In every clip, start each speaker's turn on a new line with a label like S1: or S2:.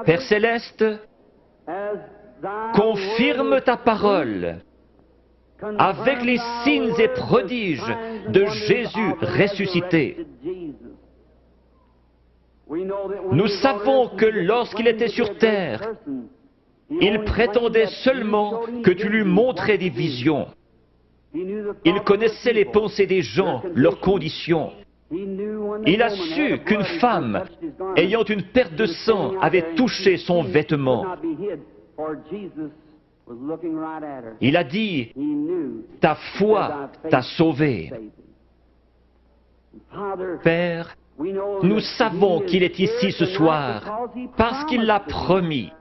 S1: Père céleste, confirme ta parole avec les signes et prodiges de Jésus ressuscité. Nous savons que lorsqu'il était sur terre, il prétendait seulement que tu lui montrais des visions. Il connaissait les pensées des gens, leurs conditions. Il a su qu'une femme, ayant une perte de sang, avait touché son vêtement. Il a dit, ta foi t'a sauvé. Père, nous savons qu'il est ici ce soir parce qu'il l'a promis.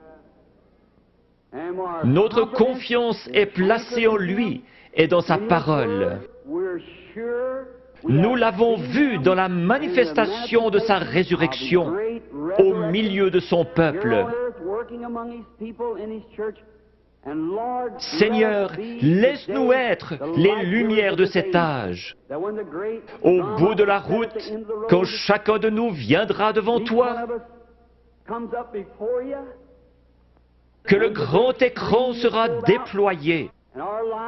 S1: Notre confiance est placée en lui et dans sa parole. Nous l'avons vu dans la manifestation de sa résurrection au milieu de son peuple. Seigneur, laisse-nous être les lumières de cet âge. Au bout de la route, quand chacun de nous viendra devant toi, que le grand écran sera déployé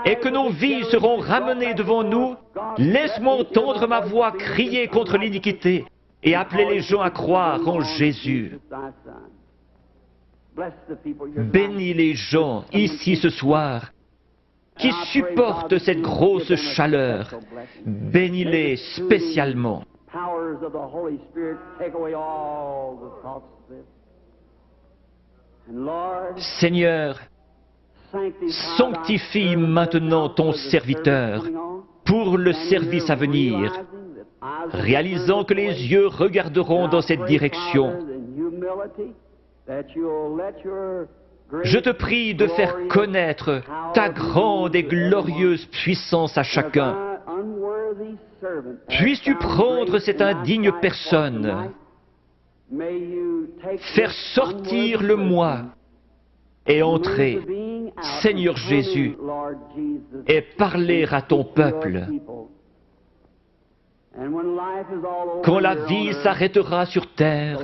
S1: et que nos vies seront ramenées devant nous, laisse-moi entendre ma voix crier contre l'iniquité et appeler les gens à croire en Jésus. Bénis les gens ici ce soir qui supportent cette grosse chaleur. Bénis-les spécialement. Seigneur, sanctifie maintenant ton serviteur pour le service à venir, réalisant que les yeux regarderont dans cette direction. Je te prie de faire connaître ta grande et glorieuse puissance à chacun. Puisses-tu prendre cette indigne personne, faire sortir le moi et entrer, Seigneur Jésus, et parler à ton peuple. Quand la vie s'arrêtera sur terre,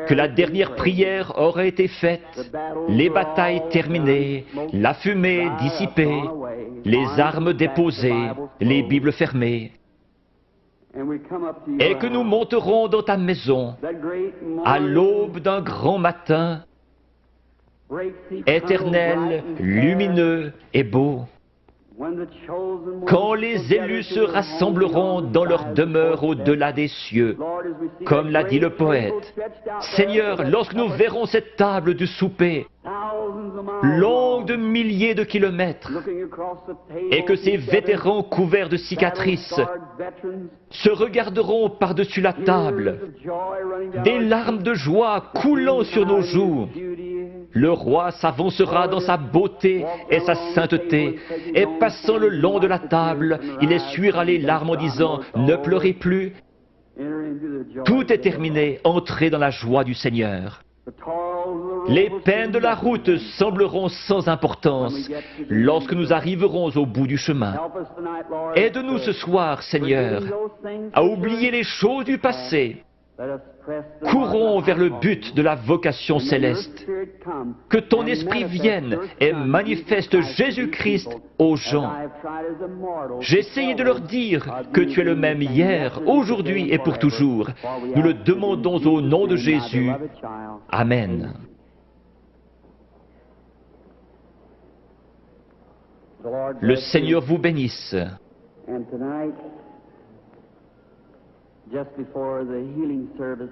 S1: que la dernière prière aura été faite, les batailles terminées, la fumée dissipée, les armes déposées, les Bibles fermées, et que nous monterons dans ta maison à l'aube d'un grand matin, éternel, lumineux et beau, quand les élus se rassembleront dans leur demeure au-delà des cieux, comme l'a dit le poète. Seigneur, lorsque nous verrons cette table du souper, longue de milliers de kilomètres, et que ces vétérans couverts de cicatrices se regarderont par-dessus la table, des larmes de joie coulant sur nos joues, le roi s'avancera dans sa beauté et sa sainteté, et passant le long de la table, il essuiera les larmes en disant « Ne pleurez plus ». Tout est terminé, entrez dans la joie du Seigneur. Les peines de la route sembleront sans importance lorsque nous arriverons au bout du chemin. Aide-nous ce soir, Seigneur, à oublier les choses du passé. Courons vers le but de la vocation céleste. Que ton esprit vienne et manifeste Jésus-Christ aux gens. J'ai essayé de leur dire que tu es le même hier, aujourd'hui et pour toujours. Nous le demandons au nom de Jésus. Amen. Le Seigneur vous bénisse.
S2: Just before the healing services,